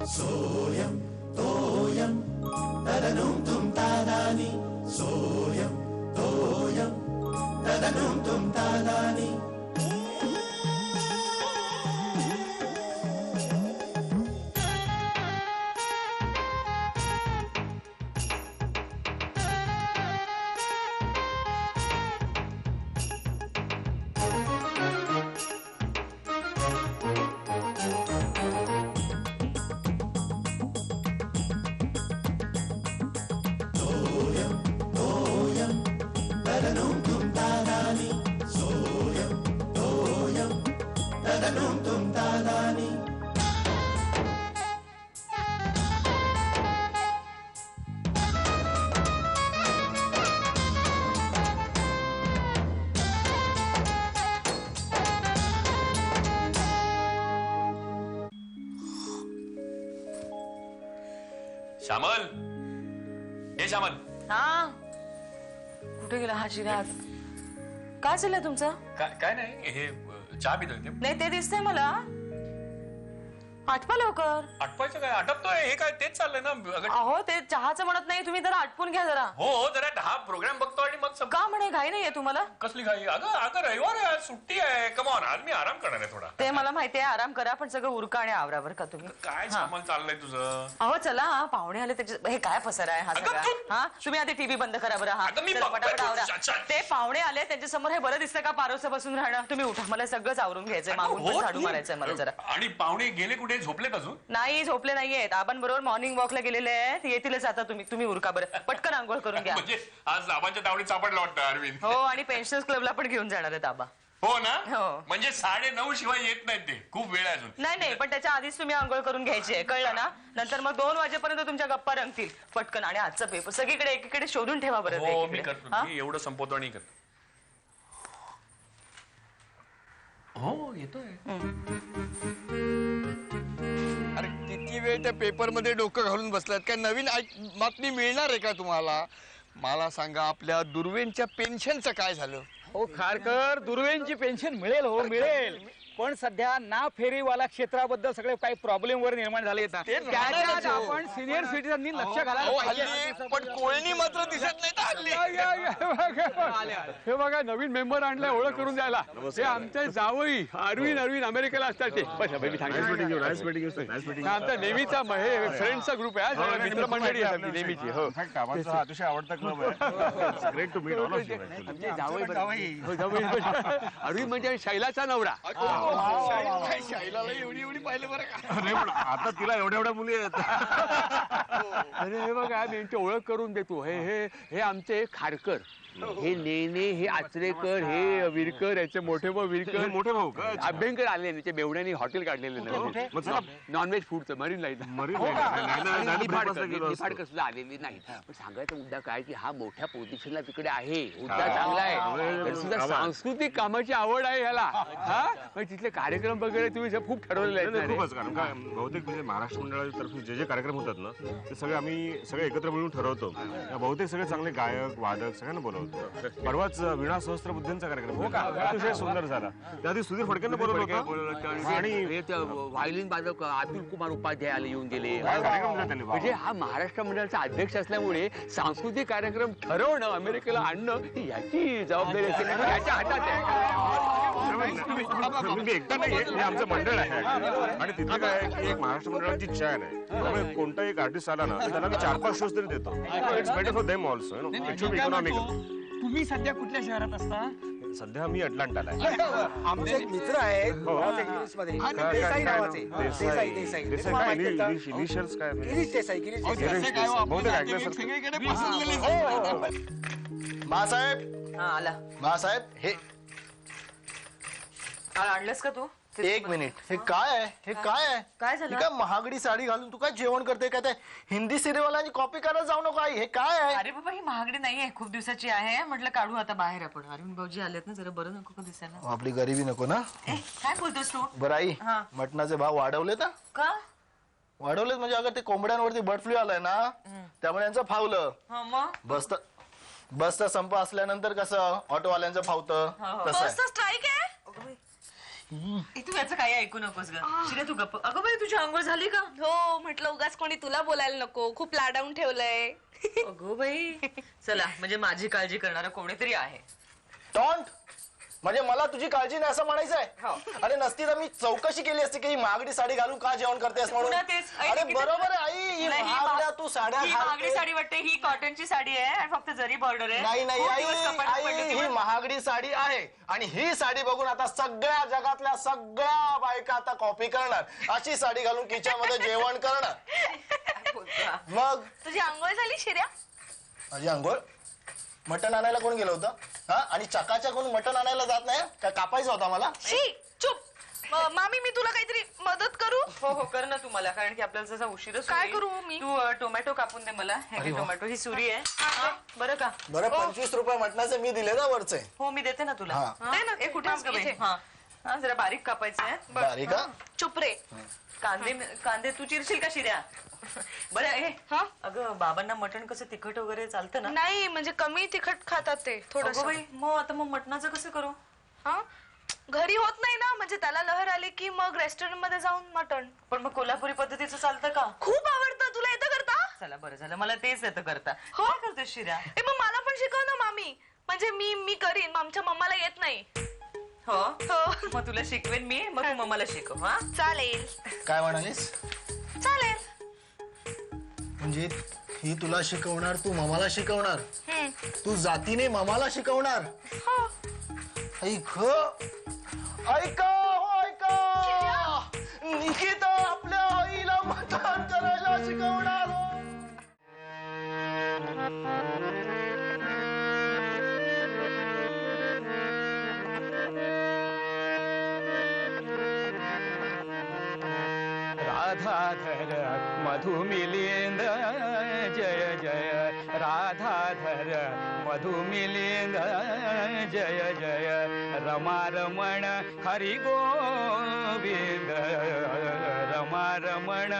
सोयम तोयम तदनुम तुम तादानी सोयम तोयम तदनुम तुम तादानी श्यामल, हे श्यामल. हा, कुठे गेला हा शिराज? काय चाललंय तुमचं? काय नाही, हे चहा पितोय. नाही ते दिसतंय मला. आटपा लवकर. आटपायचं काय? आटपतोय. हे काय तेच चाललंय ना. अहो ते चहाचं म्हणत नाही, तुम्ही जरा आटपून घ्या जरा. हो जरा हा प्रोग्राम बघतो आणि मग का म्हणे घाई नाहीये तुम्हाला? कसली घाई? अगं रविवार आहे, आज सुट्टी आहे. कमॉन, आज मी आराम करणार आहे थोडा. ते मला माहितीये, आराम करा, पण सगळं उरका आणि आवरावर का तुम्ही. काय श्यामल चाललंय तुझं? अहो चला, पाहुणे आले त्याचे. हे काय पसारा आहे हा सगळा? हा, तुम्ही आधी टीव्ही बंद करा बरं. हा पटापट आवरा. ते पाहुणे आले त्यांच्या समोर हे बरं दिसतं का पारोसं बसून राहणं? तुम्ही उठा, मला सगळंच आवरून घ्यायचंय, मागून पण झाडू मारायचंय मला जरा. आणि पाहुणे गेले कुठे? झोपलेत अजून? नाही झोपले नाहीयेत, आपण बरोबर मॉर्निंग वॉकला गेलेले आहेत. येतीलच आता. तुम्ही उरका बरं, पटकन आंघोळ करून घ्या. म्हणजे आज आबांच्या तावडीत सापडला वाटतं अरविंद. हो, आणि पेन्शनर्स क्लबला पण घेऊन जाणार आहेत आबा. हो ना? हो. म्हणजे 9:30 शिवाय येत नाहीत ते. खूप वेळ आहे अजून. नाही, पण त्याच्या आधीच तुम्ही आंघोळ करून घ्यायची आहे, कळलं ना? नंतर मग 2 वाजेपर्यंत तुमच्या गप्पा रंगतील. पटकन. आणि आजचा पेपर सगळीकडे एकीकडे शोधून ठेवा बरं. हो मी करतो. मी एवढं संपवतो आणि करतो. हो येतोय. अरे किती वेळ त्या पेपर मध्ये डोकं घालून बसलात? काय नवीन बातमी मिळणार आहे का तुम्हाला? मला सांगा, आपल्या दुर्वेंच्या पेन्शनचं काय झालं? हो खारकर, दुर्वेंची पेन्शन मिळेल. हो मिळेल, पण सध्या ना फेरीवाला क्षेत्राबद्दल सगळे काही प्रॉब्लेम वर निर्माण झाले. त्याच्यात आपण सिनियर सिटीजननी लक्ष घालायला पाहिजे. पण कोळणी मात्र दिसत नाही हल्ली. हे बघा, नवीन मेंबर आणलाय ओळख करून द्यायला. हे आमचे जावई अरविंद अमेरिकेला असतात ते. आमचा नेहमीचा फ्रेंड्सचा ग्रुप आहे, मित्रमंडळी आहे आपली नेहमीची. हो, अतिशय आवडता क्लब आहे. Great to meet all of you. आमचे जावई अरविंद म्हणजे शैलाचा नवरा. शाईलाला एवढी पाहिलं बरं का? अरे पण आता तिला एवढ्या मुली आहेत. अरे हे बघा, मी यांची ओळख करून देतो. हे आमचे खारकर, हे नेने, हे आचरेकर, हे विरकर, याचे मोठे भाऊ विरकर. मोठे भाऊ का? अभ्यंकर आले, त्याच्या बेवड्याने हॉटेल काढलेलं नॉनव्हेज फूडचं मरीन लाईन. निफाडकर सुद्धा आलेली नाही. पण सांगायचा मुद्दा काय की हा मोठ्या पोझिशनला तिकडे आहे, मुद्दा चांगला आहे. सुद्धा सांस्कृतिक कामाची आवड आहे ह्याला. हा, तिथले कार्यक्रम वगैरे तुम्ही खूप ठरवलेले आहेत. खूपच, कारण काय बहुतेक म्हणजे महाराष्ट्र मंडळातर्फे जे कार्यक्रम होतात ना, ते सगळे आम्ही एकत्र मिळून ठरवतो. बहुतेक सगळे चांगले गायक वादक सगळ्यांना बोलवतो. परवाच वीणा सहस्त्रबुद्धींचा कार्यक्रम अतिशय सुंदर झाला. त्याआधी सुधीर फडकेंना बोलवलं आणि व्हायलिन वादक अतुल कुमार उपाध्याय आले, येऊन गेले. म्हणजे हा महाराष्ट्र मंडळाचा अध्यक्ष असल्यामुळे सांस्कृतिक कार्यक्रम ठरवणं, अमेरिकेला आणणं याची जबाबदारी असते, याच्या हातात आहे. मी एकटा नाही, हे आमचं मंडळ आहे. आणि तिथे काय की एक महाराष्ट्र मंडळाची चॅन आहे, त्यामुळे कोणता एक आर्टिस्ट आला ना, त्याला मी 4-5 शोज तरी देतो. It's better for them also. तुम्ही सध्या कुठल्या शहरात असता? सध्या मी अटलांटाला आहे. आमचे एक मित्र आहेत इंग्लिशमध्ये, देसाई नावाचे. इनिशियल्स काय? गिरीश देसाई. मासाहेब, आला. मासाहेब, हे आणलंस का तू? एक मिनिट, हे काय आहे? हे काय आहे? काय झालं? काय महागडी साडी घालून तू काय जेवण करते? काय ते हिंदी सिरियलवाल्यांची कॉपी करायला जाऊ नको. हे काय आहे? अरे बाबा, ही महागडी नाहीये, खूप दिवसाची आहे. म्हटलं काढू आता बाहेर आपण. अरुण भाऊजी आलेत ना, जरा बरं नको का दिसायला? आपली गरिबी नको ना? काय बोलतोस तू? बरं आई, मटणाचे भाव वाढवलेत ना? का वाढवलेत? म्हणजे अगं ते कोंबड्यांवरती बर्ड फ्लू आलाय ना, त्यामुळे यांचं फावलं. बसचा संप असल्यानंतर कसं ऑटोवाल्यांचं फावतं, तसं स्ट्राईक आहे. तू याचं काही ऐकू नकोस ग शिरे, तू गप्प. अगं बाई तुझी आंघोळ झाली का? हो, म्हटलं उगाच कोणी तुला बोलायला नको, खूप लाडावून ठेवलंय. अगो बाई चला, म्हणजे माझी काळजी करणारं कोणीतरी आहे. टॉन्ट म्हणजे मला तुझी काळजी नाही असं म्हणायचंय? अरे नसती तर मी चौकशी केली असती की ही महागडी साडी घालून का जेवण करतेस म्हणून. अरे बरोबर आहे आई, ही महागड्या तू साड्या महागडी साडी वाटते, ही कॉटनची साडी आहे आणि फक्त जरी बॉर्डर आहे. नाही नाही आई, ही महागडी साडी आहे आणि ही साडी बघून आता सगळ्या जगातल्या सगळ्या बायका आता कॉपी करणार, अशी साडी घालून किचनमध्ये जेवण करणार. मग तुझी आंघोळ झाली शिर्या? माझी आंघोळ? मटण आणायला कोण गेलं होतं? हा, आणि चकाच्या कोण मटण आणायला जात नाही का? कापायचं होता मला. चुप. मामी मी तुला काहीतरी मदत करू? हो हो कर ना तुम्हाला, कारण की आपल्याला जसा उशीरच काय करू मी? तू टोमॅटो कापून दे मला. टोमॅटो ही सुरी आहे बरं का? बरं 25 रुपये मटणाचे मी दिले ना वरचे. हो मी देते ना तुला. दे ना. कुठे जरा बारीक कापायचं आहे. बारीक का? चुप रे. कांदे तू चिरशील का शिर्या? बरं हे अगं बाबांना मटण कसं तिखट वगैरे चालतं ना? नाही म्हणजे कमी तिखट खातात ते थोडं. मग आता मग मटणाचं कसं करू? हा, घरी होत नाही ना, म्हणजे त्याला लहर आली की मग रेस्टॉरंट मध्ये जाऊन मटण. पण मग कोल्हापुरी पद्धतीचं चालतं का? खूप आवडतं. तुला येतं करता? चला बरं झालं, मला तेच येतं करता. हो करते शिर्या. मग मला पण शिकव ना मामी, म्हणजे मी करीन, आमच्या मम्माला येत नाही. हो मग तुला शिकवेन मी, मग तू मम्माला शिकव. हा चालेल. काय म्हणालीस? चालेल. म्हणजे ही तुला शिकवणार, तू ममाला शिकवणार, तू जातीने ममाला शिकवणार? ऐक ऐका हो ऐका, निकिता आपल्या आईला मटण करायला शिकवणार. राधाधर मधुमिलिंद जय जय, राधाधर मधुमिलिंद जय जय, रमारमण हरि गोविंद, रमारमण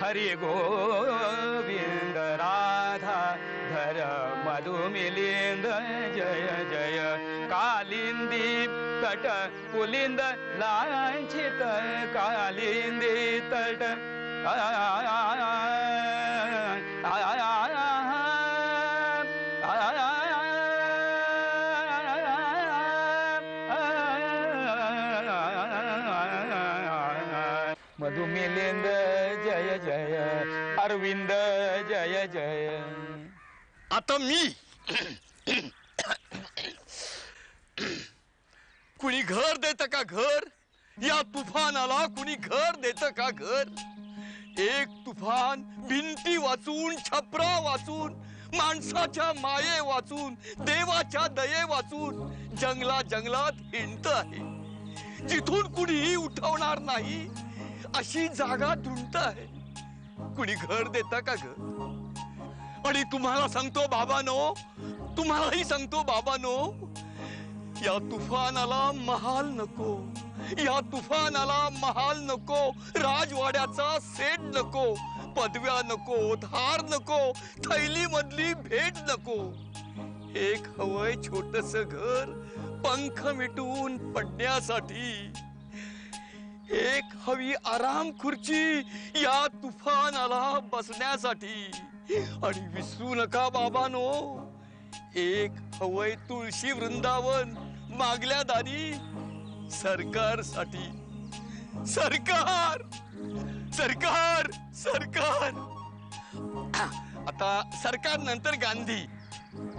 हरि गोविंद, राधाधर मधुमिलिंद जय जय, कालिंदी तट पुलिंद लांछित, कालिंदी तट मधुमिलिंद जय जय, अरविंद जय जय. आता मी कुणी घर देतं का घर? या तुफानाला कुणी घर देतं का घर? एक तुफान भिंती वाचून, छपरा वाचून, माणसाच्या माये वाचून, देवाच्या दये वाचून जंगला जंगलात हिंडत आहे. जिथून कुणीही उठवणार नाही अशी जागा ढूंढत आहे. कुणी घर देतं का घर? आणि तुम्हाला सांगतो बाबांनो, तुम्हालाही सांगतो बाबांनो, या तुफानाला महाल नको, या तुफानाला महाल नको, राजवाड्याचा सेट नको, पदव्या नको, धार नको, थैली मधली भेट नको. एक हवंय छोटस घर पंख मिटून पडण्यासाठी. एक हवी आराम खुर्ची या तुफानाला बसण्यासाठी. आणि विसरू नका बाबांनो, एक हवंय तुळशी वृंदावन मागल्या दारी सरकारसाठी. सरकार सरकार सरकार. आता सरकार नंतर गांधी.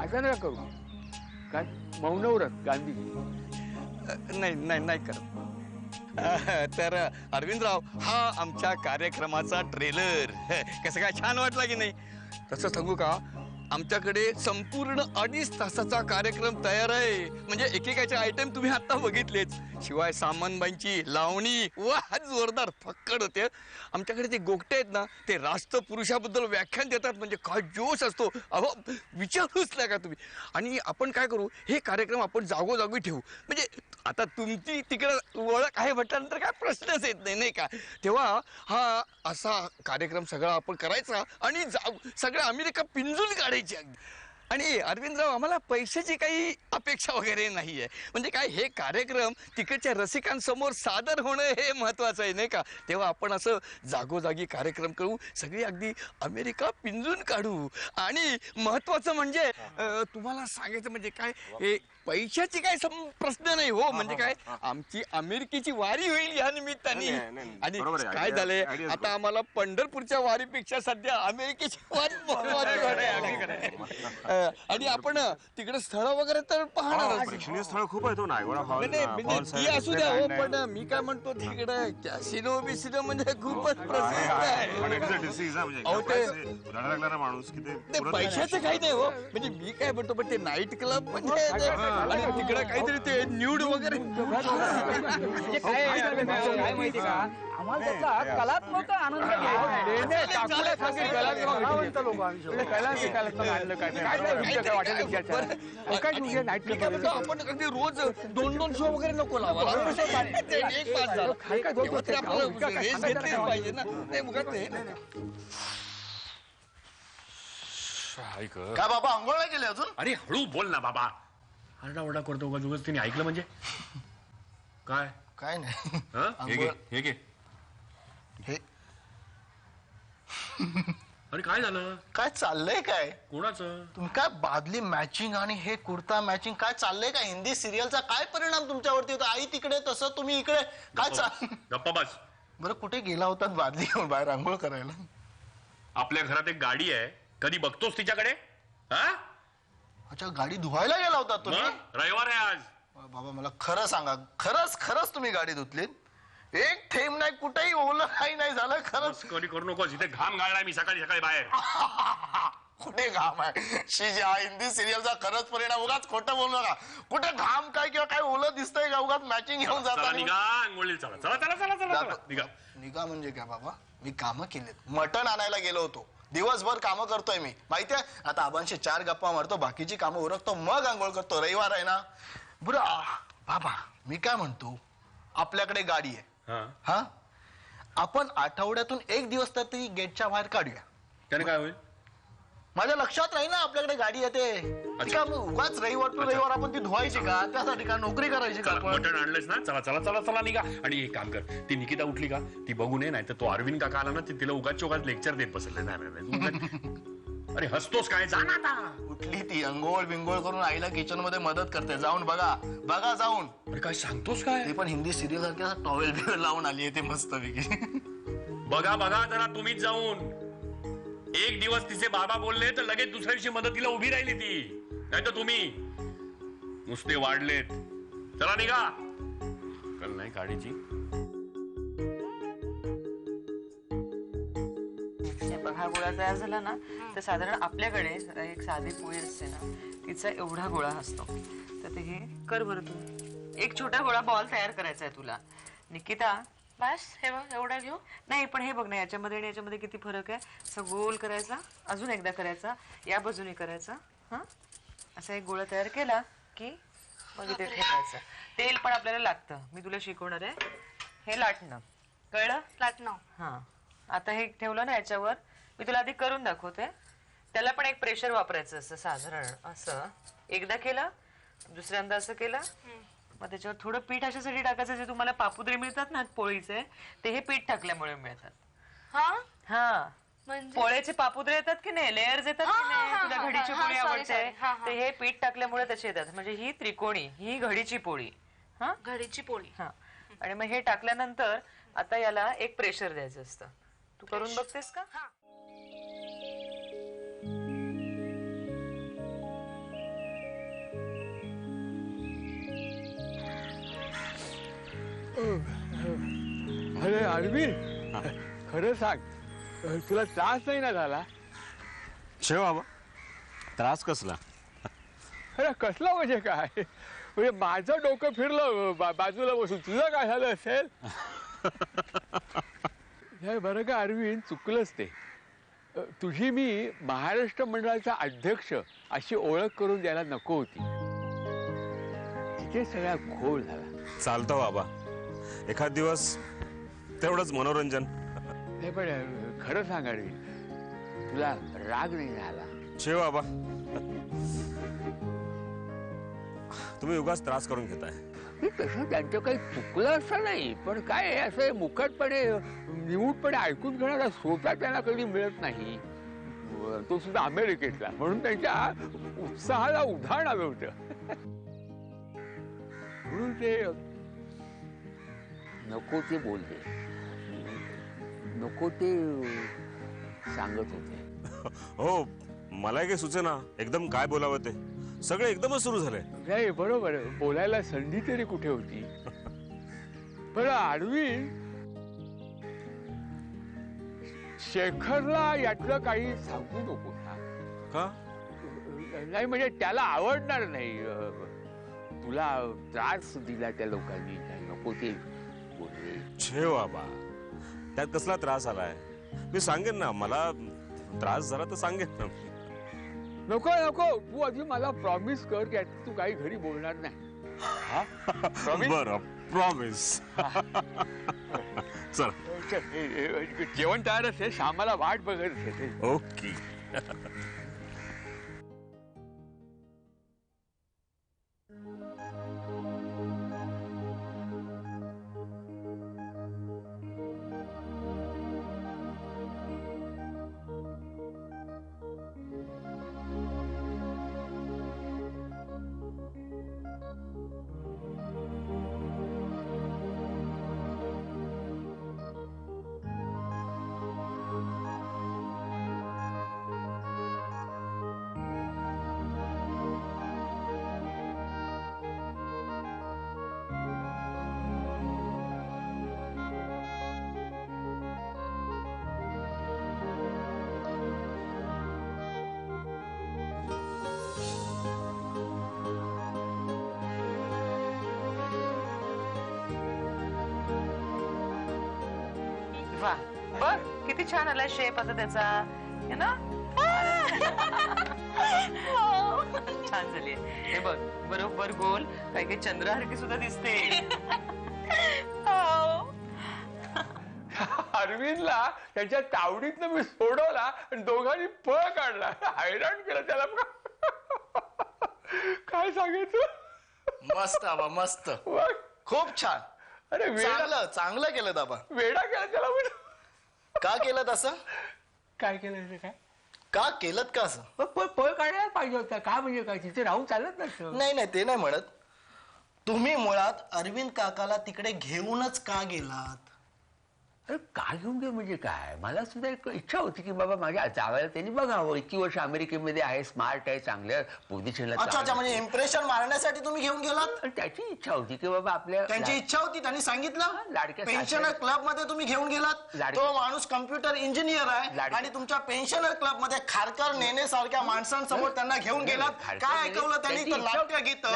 असं नका करू. काय मौनव्रत गांधी? नाही नाही नाही करत. तर अरविंदराव, हा आमच्या कार्यक्रमाचा ट्रेलर कसं काय छान वाटला की नाही? तसं सांगू का, आमच्याकडे संपूर्ण 2.5 तासाचा कार्यक्रम तयार आहे. म्हणजे एकेकाचे आयटम तुम्ही आता बघितलेच. शिवाय सामनबाईंची लावणी वा जोरदार फक्कड होते. आमच्याकडे ते गोगटे आहेत ना, ते राष्ट्र पुरुषाबद्दल व्याख्यान देतात. म्हणजे काय जोश असतो, अहो विचारूच नका तुम्ही. आणि आपण काय करू, हे कार्यक्रम आपण जागोजागी ठेवू. म्हणजे आता तुमची तिकडे ओळख आहे म्हटल्यानंतर काय प्रश्नच येत नाही, नाही का? तेव्हा हा असा कार्यक्रम सगळा आपण करायचा आणि सगळं अमेरिका पिंजून काढायची. आणि अरविंदराव आम्हाला पैशाची काही अपेक्षा वगैरे नाहीये. म्हणजे काय हे कार्यक्रम तिकडच्या रसिकांसमोर सादर होणं हे महत्वाचं आहे नाही का. तेव्हा आपण असं जागोजागी कार्यक्रम करू, सगळी अगदी अमेरिका पिंजून काढू. आणि महत्वाचं म्हणजे तुम्हाला सांगायचं म्हणजे काय, हे पैशाची काय प्रश्न नाही हो. म्हणजे काय आमची अमेरिकेची वारी होईल या निमित्ताने. आणि काय झालंय आता आम्हाला पंढरपूरच्या वारीपेक्षा सध्या अमेरिकेची वारी आणि आपण तिकडे स्थळ वगैरे तर पाहणार. प्रेक्षणीय स्थळ खूप आहे तो नायगोडा हॉल ती असू द्या हो, पण मी काय म्हणतो तिकडे कॅसिनो बिसिनो म्हणजे खूपच प्रसिद्ध आहे. माणूस की पैशाचं काही नाही हो. म्हणजे मी काय म्हणतो पण ते नाईट क्लब म्हणजे आणि तिकडे काहीतरी ते न्यूड वगैरे काय माहिती का, आम्हाला त्याचा कलात्मक आनंद आपण अगदी रोज 2-2 शो वगैरे नको लावा. एक पास झालं पाहिजे ना. काय बाबा अंघोळ नाही केली अजून? अरे हळू बोल ना बाबा. आरडाओरडा करतो उगाच तिने ऐकलं म्हणजे काय? काय नाही. हे घे. हे अरे काय झालं? काय चाललंय काय कोणाचं? तुम्ही काय बादली मॅचिंग आणि हे कुर्ता मॅचिंग काय चाललंय का? हिंदी सिरियलचा काय परिणाम तुमच्यावरती होता? आई तिकडे तसं तुम्ही इकडे काय गप्पा बस. बरं कुठे गेला होतात बादली घेऊन बाहेर आंघोळ करायला? आपल्या घरात एक गाडी आहे, कधी बघतोस तिच्याकडे? हा अच्छा, गाडी धुवायला गेला होता तुम्ही? रविवार आहे आज. बाबा मला खरं सांगा, खरंच तुम्ही गाडी धुतलीत? एक थेंब नाही, कुठेही ओलं काही नाही झालं? खरंच कधी करू नको. इथे घाम गाळला मी सकाळी बाहेर. कुठे घाम आहे? शिजा हिंदी सिरियलचा खरंच परिणाम. उगाच खोटं बोलू नका. कुठे घाम काय किंवा काय ओलं दिसतंय का? उगाच मॅचिंग घेऊन जाता. निघा म्हणजे काय बाबा? मी कामं केलेत. मटण आणायला गेलो होतो, दिवसभर कामं करतोय मी माहितीये. आता आबांशी 4 गप्पा मारतो, बाकीची कामं उरकतो, मग आंघोळ करतो. रविवार आहे ना. बरं बाबा मी काय म्हणतो, आपल्याकडे गाडी आहे हा, आपण आठवड्यातून 1 दिवस तर ती गेटच्या बाहेर काढूया. त्याने काय होईल? माझ्या लक्षात राहील ना आपल्याकडे गाडी येते. उगाच रविवार टू रविवार आपण ती धुवायची का? त्यासाठी का नोकरी करायची का? मटण आणलंच ना, चला चला चला चला निघा. आणि एक काम कर, ती निकिता उठली का ती बघू नये, नाही तर तो अरविंद काका आला ना तिला उगाच लेक्चर देत बसले. नाही अरे हसतोस काय? जा ना आता. उठली ती, अंघोळ बिंगोळ करून आईला किचन मध्ये मदत करते. जाऊन बघा जाऊन. अरे काय सांगतोस काय? ती पण हिंदी सिरियल सारखी टॉवेल बिवेल लावून आली आहे ते मस्त पैकी. बघा जरा तुम्हीच जाऊन. 1 दिवस तिचे बाबा बोलले तर लगेच दुसऱ्या दिवशी मदतीला उभी राहिली ती. नाही तर तुम्ही नुसते वाढलेत. चला निघा. कल नाही गाडीची. हा गोळा तयार झाला ना तर साधारण आपल्याकडे एक साधी पोळी असते ना, तिचा एवढा गोळा असतो. तर ते हे कर बरं तू. एक छोटा गोळा बॉल तयार करायचा आहे तुला. निकिता बस हे बघ एवढा घेऊ. नाही पण हे बघ ना, याच्यामध्ये आणि याच्यामध्ये किती फरक आहे. असं गोल करायचा, अजून एकदा करायचा, या बाजूने करायचा. हा असा एक गोळा तयार केला की मग इथे ठेवायचं. तेल पण आपल्याला लागतं, मी तुला शिकवणार आहे. हे लाटणं कळलं? लाटणं. हा आता हे ठेवलं ना याच्यावर, मी तुला आधी करून दाखवते. त्याला पण एक प्रेशर वापरायचं असं साधारण. असं एकदा केलं, दुसऱ्यांदा असं केलं, मग त्याच्यावर थोडं पीठ अशासाठी टाकायचं जे तुम्हाला पापुद्रे मिळतात ना पोळीचे, ते हे पीठ टाकल्यामुळे मिळतात. हा पोळ्याचे पापुद्रे येतात की नाही, लेयर्स येतात की नाही, तुला घडीची पोळी आवडते, ते हे पीठ टाकल्यामुळे तसे येतात. म्हणजे ही त्रिकोणी, ही घडीची पोळी. हा घडीची पोळी. हा आणि मग हे टाकल्यानंतर आता याला एक प्रेशर द्यायचं असतं. तू करून बघतेस का? अरे अरविंद, खरं सांग, तुला त्रास नाही ना झाला? शेव बाबा त्रास कसला? अरे कसला म्हणजे काय, म्हणजे माझं डोकं फिरलं बाजूला बसून, तुझं काय झालं असेल? बरं का अरविंद, चुकलंच ते. तुझी मी महाराष्ट्र मंडळाचा अध्यक्ष अशी ओळख करून द्यायला नको होती. इथे सगळा घोळ झाला. चालतं बाबा, एखाद दिवस तेवढंच मनोरंजन. नाही पण खरं सांग अरविंद, तुला राग नाही झाला? शेव बाबा तुम्ही उगाच त्रास करून घेताय. तसं त्यांचं काही चुकलं असं नाही, पण काय आहे, असं मुकटपणे निमूटपणे ऐकून घेणारा श्रोता त्यांना कधी मिळत नाही, तो सुद्धा अमेरिकेतला. म्हणून त्यांच्या उत्साहाला उधाण आलं होतं. म्हणून ते नको ते बोलले, नको ते सांगत होते. हो, मला काही सुचेना एकदम काय बोलावं ते. सगळं एकदमच सुरू झालंय. नाही, बरोबर, बोलायला संधी तरी कुठे होती. पण आडवी शेखरला यातलं काही सांगू नको ना. का? नाही म्हणजे त्याला आवडणार नाही. तुला त्रास दिला त्या लोकांनी, नको ते बोलले. छे बाबा, त्यात कसला त्रास आलाय? मी सांगेन ना, मला त्रास झाला तर सांगेन ना. नको नको, तू आधी मला प्रॉमिस कर की तू काही घरी बोलणार नाही. बरं, प्रॉमिस. चल, जेवण तयारच आहे, श्यामाला वाट बघत असेल. ओके. वा, बर, किती छान आलाय शेप आता त्याचा, है ना? छान झाली. हे बघ, बरोबर गोल, काही काही चंद्रसारखी सुद्धा दिसते. अरविंदला त्याच्या तावडीतनं मी सोडवला आणि दोघांनी पळ काढला. हैराण केलं त्याला. काय सांगायचं. मस्त आबा, मस्त, खूप छान. अरे चांगलं चांगलं केलं दाबा. वेडा केला त्याला. का केलं तसं? काय केलं? काय का केलं का असं? पळ काढायला पाहिजे होता. का म्हणजे काय, तिथे राहून चालत नसतं. नाही नाही, ते नाही म्हणत. तुम्ही मुळात अरविंद काकाला तिकडे घेऊनच का गेलात? अरे काय घेऊन गे म्हणजे काय, मला सुद्धा एक इच्छा होती की बाबा माझ्या जावयाला त्यांनी बघावं. इतकी वर्ष अमेरिकेमध्ये आहे, स्मार्ट आहे, चांगल्या पोझिशनला. अच्छा, म्हणजे इम्प्रेशन मारण्यासाठी तुम्ही घेऊन गेलात? त्याची इच्छा होती की बाबा आपल्या, त्यांची इच्छा होती, त्यांनी सांगितलं. लाडक्या पेन्शनर क्लब मध्ये तुम्ही घेऊन गेलात. तो माणूस कम्प्युटर इंजिनियर आहे आणि तुमच्या पेन्शनर क्लब मध्ये खारकर नेने सारख्या माणसांसमोर त्यांना घेऊन गेलात. काय ऐकवलं त्यांनी? तर नाट्य गीत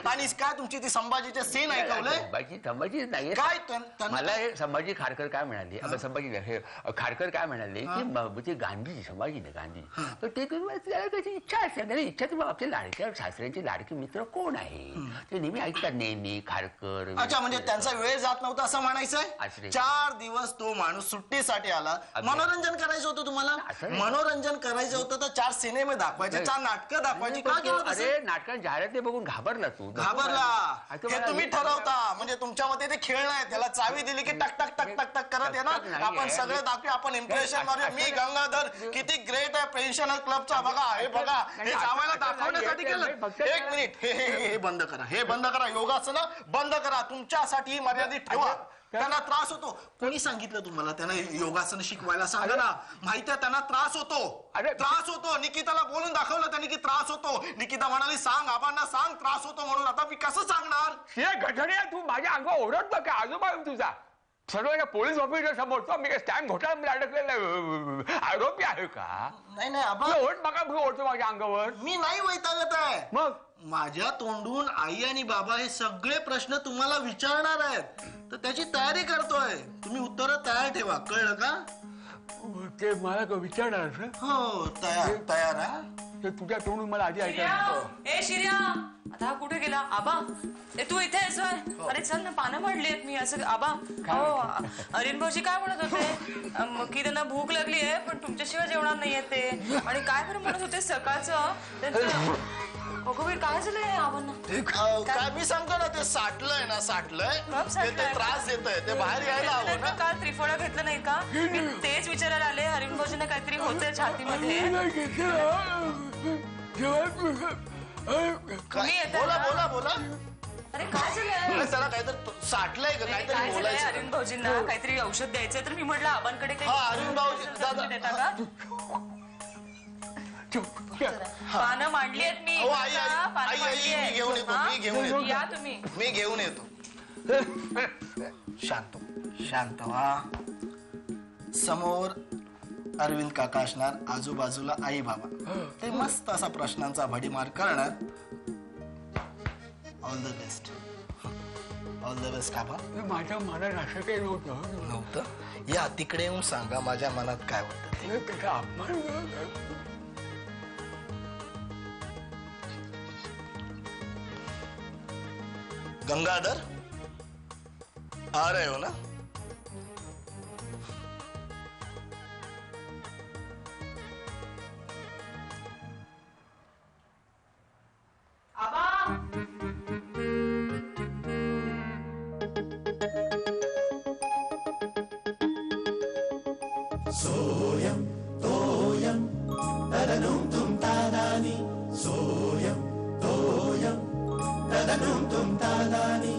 आणि काय तुमची ती संभाजीचे सीन ऐकवले? संभाजी नाही काय मला हे संभाजी खारकर काय म्हणाले, संभाजी हे खारकर काय म्हणाले की गांधीजी, संभाजी ना गांधी, तर ते त्याला त्याची इच्छा असते. इच्छा तर आपल्या लाडक्या सासऱ्यांचे लाडके मित्र कोण आहे ते नेहमी ऐकतात. नेहमी खारकर. अच्छा, म्हणजे त्यांचा वेळ जात नव्हता असं म्हणायचंय. 4 दिवस तो माणूस सुट्टीसाठी आला. मनोरंजन करायचं होतं तुम्हाला. मनोरंजन करायचं होतं तर 4 सिनेमे दाखवायचे, 4 नाटकं दाखवायची. का केलं? अरे नाटकात जाहिरात बघून घाबरला तू. घाबरला हे तुम्ही ठरवता. म्हणजे तुमच्या मते ते खेळ नाही. त्याला चावी दिली की टक टक टक टक टक करत आहे ना. आपण सगळे दाखवे, आपण इम्प्रेशन मारूया. मी गंगाधर किती ग्रेट आहे पेन्शनर क्लबचा. बघा हे बघा, हे जावायला दाखवण्यासाठी केलं. एक मिनिट, हे बंद करा, हे बंद करा. योगासनं बंद करा. तुमच्यासाठी मर्यादित ठेवा. त्यांना त्रास होतो. कोणी सांगितलं तुम्हाला त्यांना योगासन शिकवायला? सांगा ना. माहिती आहे त्यांना त्रास होतो. त्रास होतो. निकिताला बोलून दाखवलं त्यांनी की त्रास होतो. निकिता म्हणाली सांग आबांना, सांग त्रास होतो म्हणून. आता मी कसं सांगणार? हे घटने तू माझ्या अंगावर ओरडतो का? आजोबा तुझा सर्व पोलीस ऑफिसर समोरचा मी काय स्टॅम्प घोटाळ्यामध्ये अडकलेला आरोपी आहे का? नाही नाही आबा, ओढ बघा ओढतो माझ्या अंगावर. मी नाही वैतागत आहे. मग माझ्या तोंडून आई आणि बाबा हे सगळे प्रश्न तुम्हाला विचारणार आहेत, तर त्याची तयारी करतोय. तुम्ही उत्तर तयार ठेवा, कळलं का? ते मला विचारणार? हो, तयार तयार आहे. ते तुझ्या तोंडून मला आधी ऐकायचं. ए शिर्या, आता हा कुठे गेला? आबा, तू इथे आहेस? अरे चल ना, पानं वाढलीत. मी असं आबा, हो अरिन भाऊजी काय म्हणत होते की त्यांना भूक लागली आहे पण तुमच्याशिवाय जेवणार नाहीये ते. आणि काय बरं म्हणत होते सकाळचं त्यांचं अगं काय झालंय आव्हान? काय मी सांगतो ना, ते साठलंय ना, साठलंय ते त्रास देतंय, ते बाहेर यायला हवं ना. काल त्रिफळा घेतलं नाही का? मी तेच विचारायला आले. अरविंद भाऊजींना काहीतरी होतंय छातीमध्ये. बोला बोला बोला. अरे काय झालंय? त्याला काहीतरी साठलंय का, काहीतरी बोलायचं. अरविंद भाऊजींना काहीतरी औषध द्यायचंय, तर मी म्हटलं आबांकडे अरविंद भाऊजी दादा देता का? पानं मांडली आहेत मी. मी घेऊन येतो, मी घेऊन येतो. या तुम्ही. मी घेऊन येतो. शांत शांत व्हा. समोर अरविंद काका असणार, आजूबाजूला आई बाबा. ते मस्त असा प्रश्नांचा भडीमार करणार. All the best. All the best काका. माझ्या मनात असं काही नव्हतं. या तिकडे येऊन सांगा माझ्या मनात काय होतं. गंगाधर आ रहे हो ना? सोयम तोयम तदनुम तुम तादानी. सोयम तोयम तदनुम तुम तादानी.